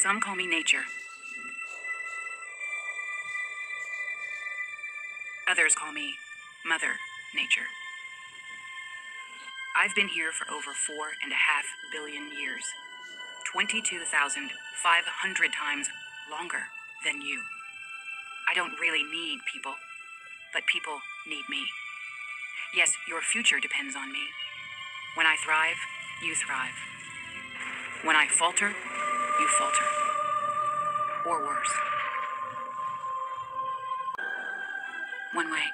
Some call me nature. Others call me Mother Nature. I've been here for over 4.5 billion years. 22,500 times longer than you. I don't really need people, but people need me. Yes, your future depends on me. When I thrive, you thrive. When I falter, you falter. Or worse. One way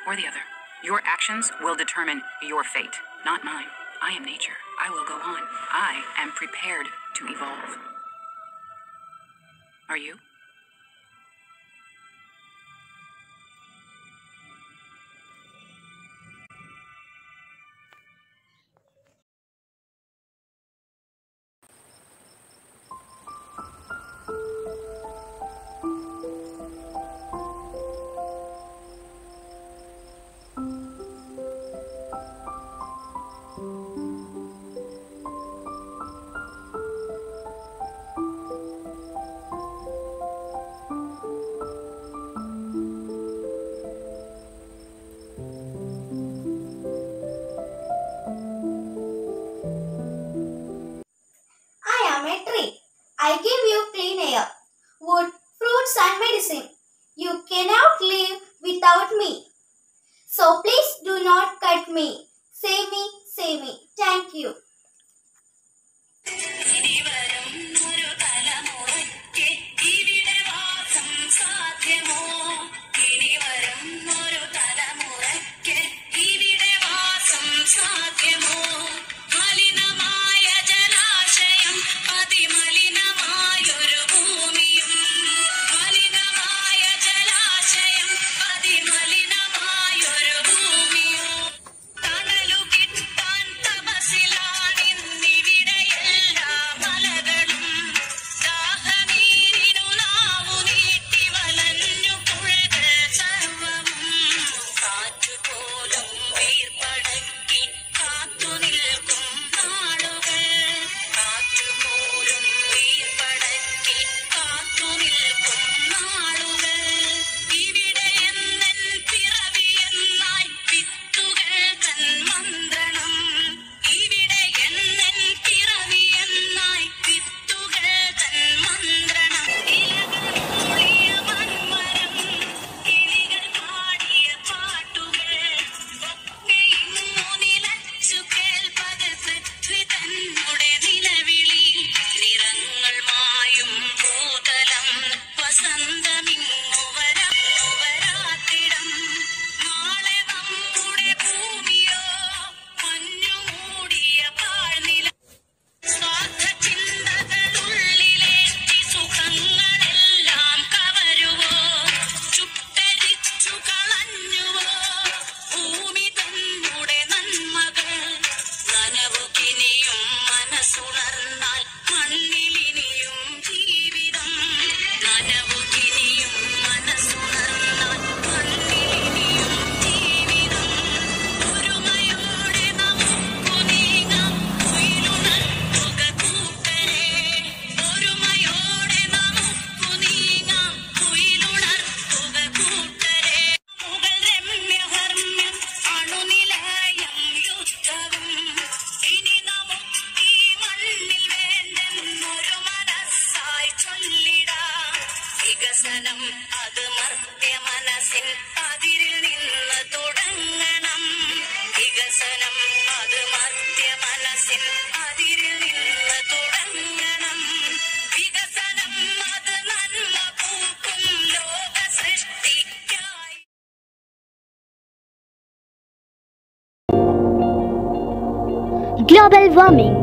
or the other. Your actions will determine your fate, not mine. I am nature. I will go on. I am prepared to evolve. Are you? I give you clean air, wood, fruits and medicine. You cannot live without me. So please do not cut me. Save me, save me. Thank you. Global warming.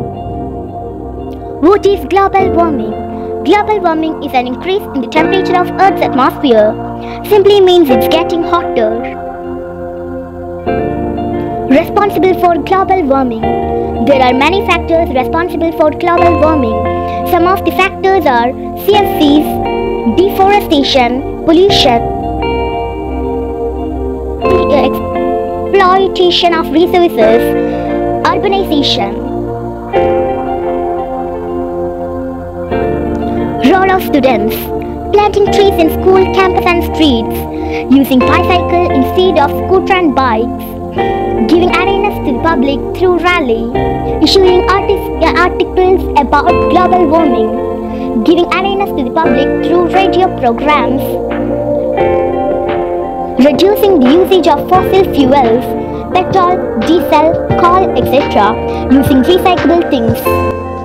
What is global warming? Global warming is an increase in the temperature of Earth's atmosphere. Simply means it's getting hotter. Responsible for global warming. There are many factors responsible for global warming. Some of the factors are CFCs, deforestation, pollution, exploitation of resources, urbanization, raw students, planting trees in school, campus and streets, using bicycle instead of scooter and bikes, giving awareness to the public through rally, issuing articles about global warming, giving awareness to the public through radio programs, reducing the usage of fossil fuels, petrol, diesel, coal, etc., using recyclable things,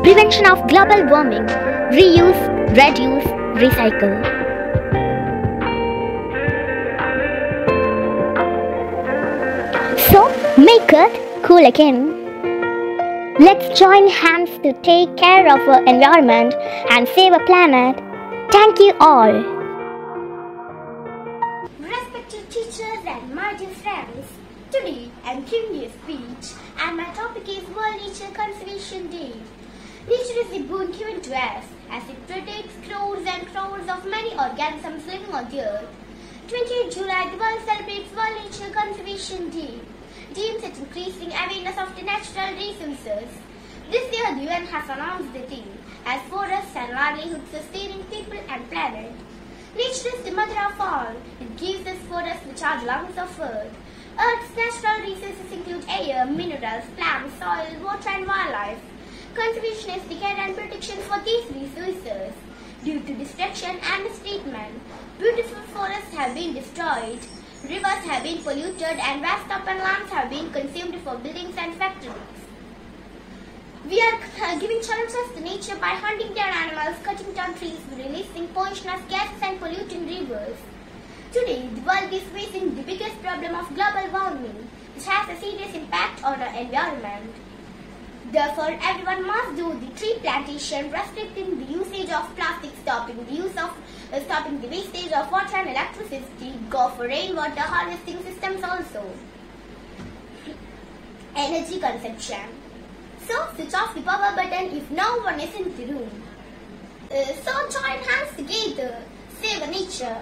prevention of global warming, reuse, reduce, recycle. So, make it cool again. Let's join hands to take care of our environment and save our planet. Thank you all. Respected teachers and my dear friends, today I am giving you a speech and my topic is World Nature Conservation Day. Nature is a boon given to us as it protects crores and crores of many organisms living on the earth. 28 July, the world celebrates World Nature Conservation Day. It aims at increasing awareness of the natural resources. This year, the UN has announced the theme as forests and livelihoods sustaining people and planet. Nature is the mother of all. It gives us forests which are the lungs of Earth. Earth's natural resources include air, minerals, plants, soil, water and wildlife. Conservation is the care and protection for these resources. Due to destruction and mistreatment, beautiful forests have been destroyed, rivers have been polluted and vast open lands have been consumed for buildings and factories. We are giving challenges to nature by hunting down animals, cutting down trees, releasing poisonous gases and polluting rivers. Today, the world is facing the biggest problem of global warming, which has a serious impact on our environment. Therefore, everyone must do the tree plantation, restricting the usage of plastic, stopping the wastage of water and electricity, go for rainwater harvesting systems also. Energy consumption. So, switch off the power button if no one is in the room. So, join hands together, save nature.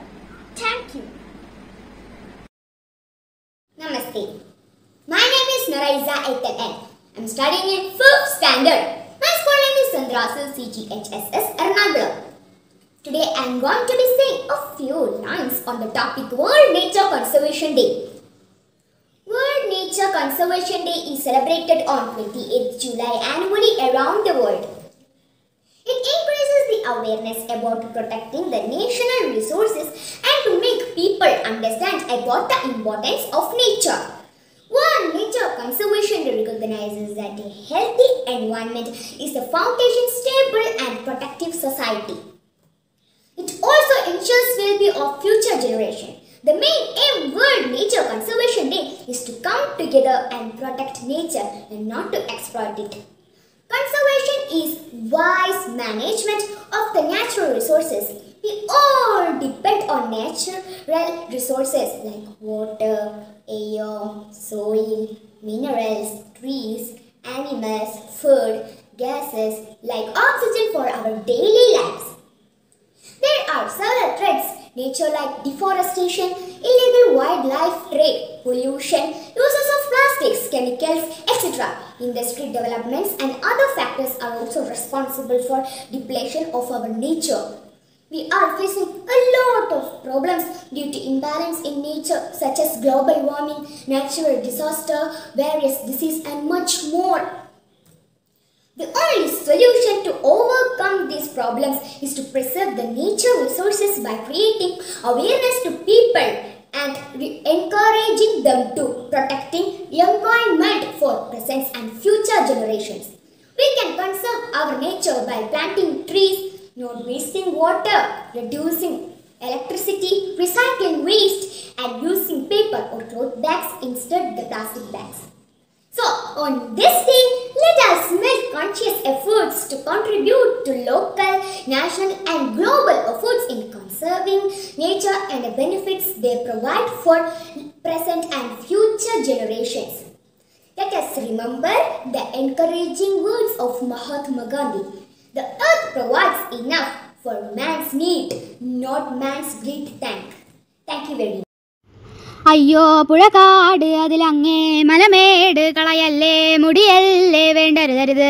Thank you. Namaste. My name is Naraiza Aithan. I'm studying in 5th standard. My school name is Sandrasu CGHSS Ernakulam. Today I am going to be saying a few lines on the topic World Nature Conservation Day. World Nature Conservation Day is celebrated on 28th July annually around the world. It increases the awareness about protecting the national resources and to make people understand about the importance of nature. World Nature Conservation Day recognizes that a healthy environment is the foundation stable and protective society. It also ensures well-being of future generations. The main aim of World Nature Conservation Day is to come together and protect nature and not to exploit it. Conservation is wise management of the natural resources. We all depend on natural resources like water, air, soil, minerals, trees, animals, food, gases like oxygen for our daily lives. There are several threats nature like deforestation, illegal wildlife trade, pollution, uses of plastics, chemicals, etc. Industry developments and other factors are also responsible for depletion of our nature. We are facing a lot of problems due to imbalance in nature such as global warming, natural disaster, various diseases and much more. The only solution to overcome these problems is to preserve the nature resources by creating awareness to people and encouraging them to protecting the environment for present and future generations. We can conserve our nature by planting trees, not wasting water, reducing electricity, recycling waste and using paper or cloth bags instead of the plastic bags. So, on this day, let us make conscious efforts to contribute to local, national and global efforts in conserving nature and the benefits they provide for present and future generations. Let us remember the encouraging words of Mahatma Gandhi. The earth provides enough for man's need, not man's great tank. Thank you very much. അയ്യോ പുഴക്കാട് അതിലങ്ങേ മലമേട് കളയല്ലേ മുടിയല്ലേ വേണ്ടരുതരുത്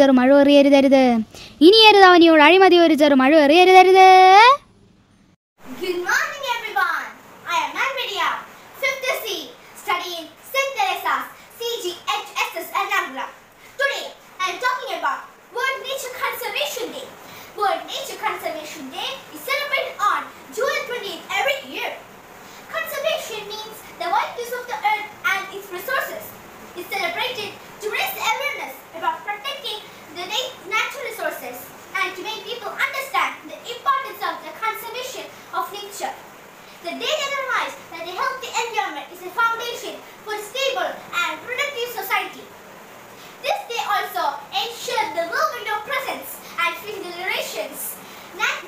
ചെറു മഴ എറിയരുതരുത്. ഇനിയരുതാവനിയോട് അഴിമതി ഒരു ചെറു മഴ എറിയരുതരുത്. Good morning, everyone. I am Nandvidya, 5th C, studying St. Teresa's CGHSS Ernakulam. Today, I am talking about World Nature Conservation Day. World Nature Conservation Day is celebrated on June 20th every year. Conservation means the wide use of the earth and its resources. It is celebrated to raise awareness about protecting the natural resources and to make people understand the importance of the conservation of nature. The day recognizes that a healthy environment is a foundation for a stable and productive society. This day also ensures the well-being of present and future generations.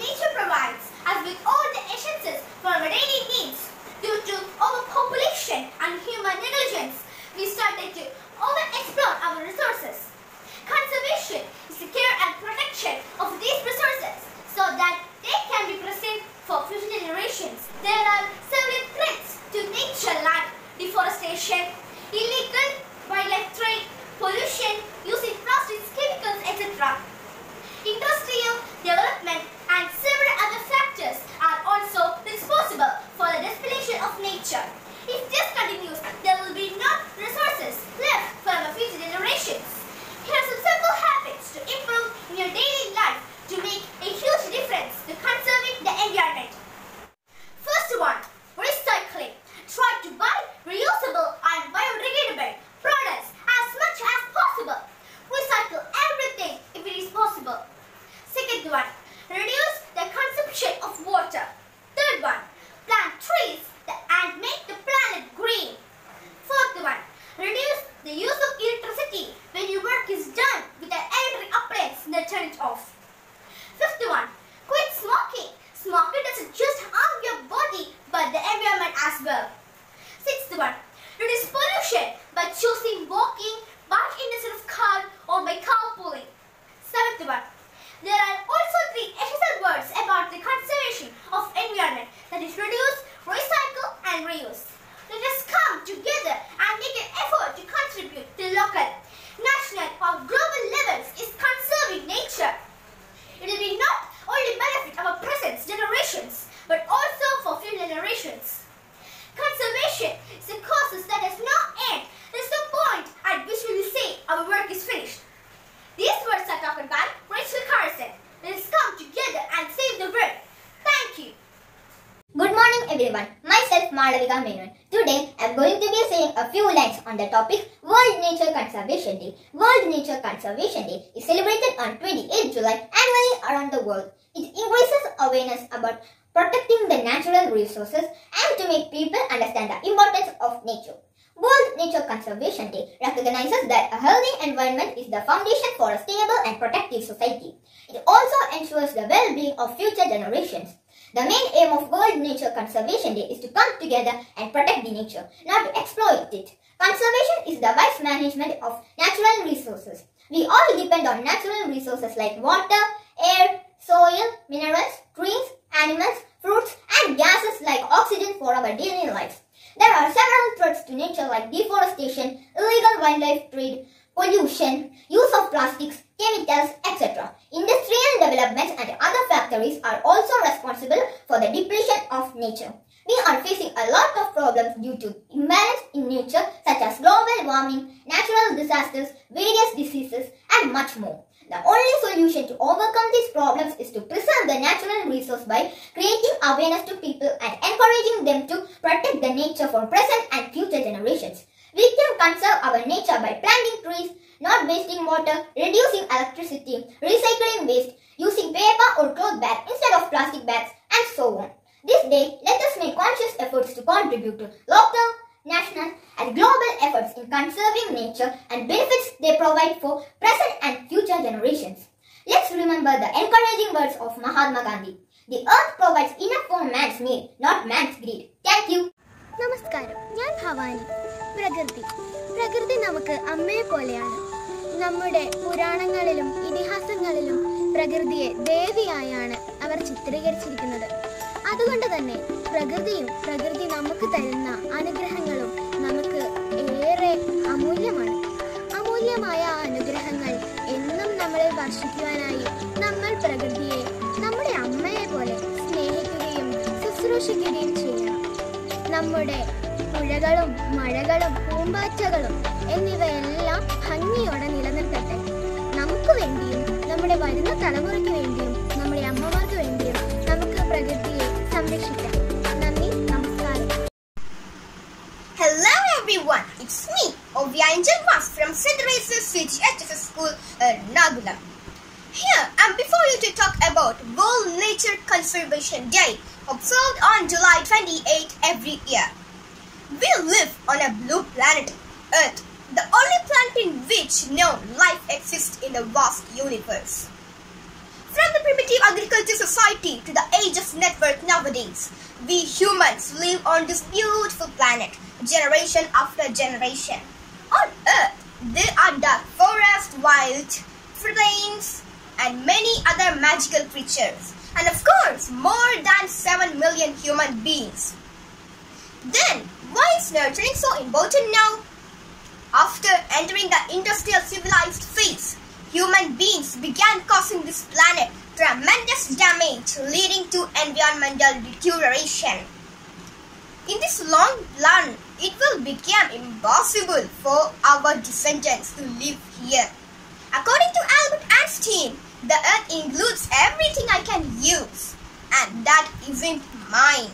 Nature provides us with all the essentials for our daily needs. Due to overpopulation and human negligence, we started to overexploit our resources. Conservation is the care and protection of these resources so that they can be present for future generations. There are several threats to nature like deforestation, illegal wildlife trade, pollution, using plastics, chemicals, etc. Industrial development and several other factors are also responsible for the depletion of nature. If this continues, there will be no resources left for our future generations. Here are some simple habits to improve in your daily life to make a huge difference to conserving the environment. First one, recycling. Try to buy reusable and biodegradable products as much as possible. Recycle everything if it is possible. Second one, reduce the consumption of water. Third one, plant trees and make the planet green. Fourth one, reduce the use of electricity when your work is done with an electric appliance, then turn it off. Fifth one, quit smoking. Smoking doesn't just harm your body but the environment as well. Sixth one, reduce pollution by choosing walking, bike instead of car or by carpooling. Seventh one, there are also 3 essential words about the conservation of environment, that is reduce, recycle and reuse. Let us come together and make an effort to contribute to local, national or global levels is conserving nature. It will be not only benefit our present generations but also for future generations. Conservation is a cause that has no end. There is no point at which we will say our work is finished. These words are talked by Rachel Carson. Let us come together and save the world. Thank you. Good morning everyone, myself Malavika Menon. Today I am going to be saying a few lines on the topic World Nature Conservation Day. World Nature Conservation Day is celebrated on 28th July annually around the world. It increases awareness about protecting the natural resources and to make people understand the importance of nature. World Nature Conservation Day recognizes that a healthy environment is the foundation for a stable and protective society. It also ensures the well-being of future generations. The main aim of World Nature Conservation Day is to come together and protect the nature, not to exploit it. Conservation is the wise management of natural resources. We all depend on natural resources like water, air, soil, minerals, trees, animals, fruits and gases like oxygen for our daily lives. There are several threats to nature like deforestation, illegal wildlife trade, pollution, use of plastics, chemicals, etc. Industrial developments and other factories are also responsible for the depletion of nature. We are facing a lot of problems due to imbalance in nature such as global warming, natural disasters, various diseases and much more. The only solution to overcome these problems is to preserve the natural resource by creating awareness to people and encouraging them to protect the nature for present and future generations. We can conserve our nature by planting trees, not wasting water, reducing electricity, recycling waste, using paper or cloth bags instead of plastic bags, and so on. This day, let us make conscious efforts to contribute to local, national and global efforts in conserving nature and benefits they provide for present and future generations. Let's remember the encouraging words of Mahatma Gandhi. The earth provides enough for man's need, not man's greed. Thank you. നമസ്കാരം, ഞാൻ ഭവാനി. പ്രകൃതി നമുക്ക് അമ്മയെ പോലെയാണ്. നമ്മുടെ പുരാണങ്ങളിലും ഇതിഹാസങ്ങളിലും പ്രകൃതിയെ ദേവിയായാണ് അവർ ചിത്രീകരിച്ചിരിക്കുന്നത്. അതുകൊണ്ട് തന്നെ പ്രകൃതി നമുക്ക് തരുന്ന അനുഗ്രഹങ്ങളും നമുക്ക് ഏറെ അമൂല്യമാണ്. അമൂല്യമായ ആ അനുഗ്രഹങ്ങൾ എന്നും നമ്മളെ വർഷിക്കുവാനായി നമ്മൾ പ്രകൃതിയെ നമ്മുടെ അമ്മയെ പോലെ സ്നേഹിക്കുകയും ശുശ്രൂഷിക്കുകയും ചെയ്യണം. നമ്മുടെ പുഴകളും മഴകളും പൂമ്പാറ്റകളും എന്നിവയെല്ലാം ഭംഗിയോടെ നിലനിർത്തട്ടെ. നമുക്ക് വേണ്ടിയും നമ്മുടെ വരുന്ന തലമുറയ്ക്ക് വേണ്ടിയും നമ്മുടെ അമ്മമാർക്ക് വേണ്ടിയും നമുക്ക് പ്രകൃതിയെ സംരക്ഷിക്കാം. നന്ദി, നമസ്കാരം. Hello everyone, it's me, Ovia Angel Mas from St. Teresa's CGHS School, Ernakulam. Here I'm before you to talk about World Nature Conservation Day, observed on July 28 every year. We live on a blue planet, Earth, the only planet in which no life exists in the vast universe. From the primitive agriculture society to the age of network nowadays, we humans live on this beautiful planet, generation after generation. On Earth, there are dark forests, wild plains, and many other magical creatures. And of course, more than 7 million human beings. Then, why is nurturing so important now? After entering the industrial civilized phase, human beings began causing this planet tremendous damage, leading to environmental deterioration. In this long run, it will become impossible for our descendants to live here. According to Albert Einstein, the earth includes everything I can use, and that isn't mine.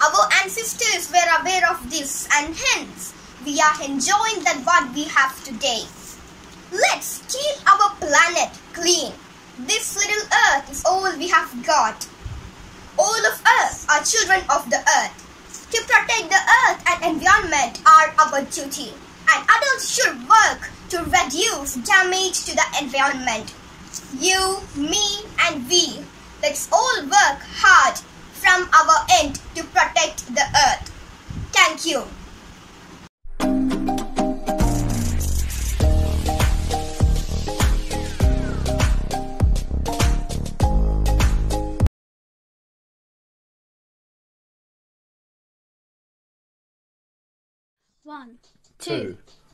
Our ancestors were aware of this, and hence we are enjoying that what we have today. Let's keep our planet clean. This little earth is all we have got. All of us are children of the earth. To protect the earth and environment are our duty, and adults should work to reduce damage to the environment. You, me and we, let's all work hard from our end to protect the earth. Thank you.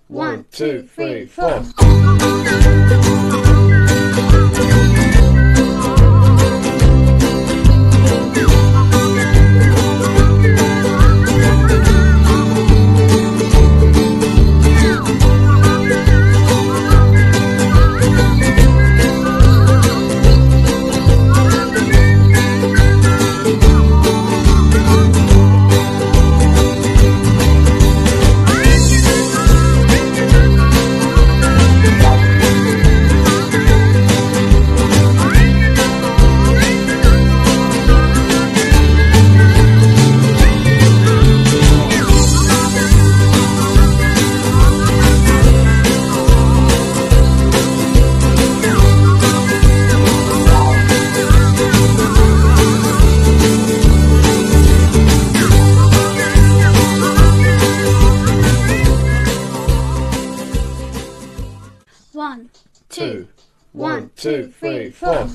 One, two, three, four. One, two, three, four.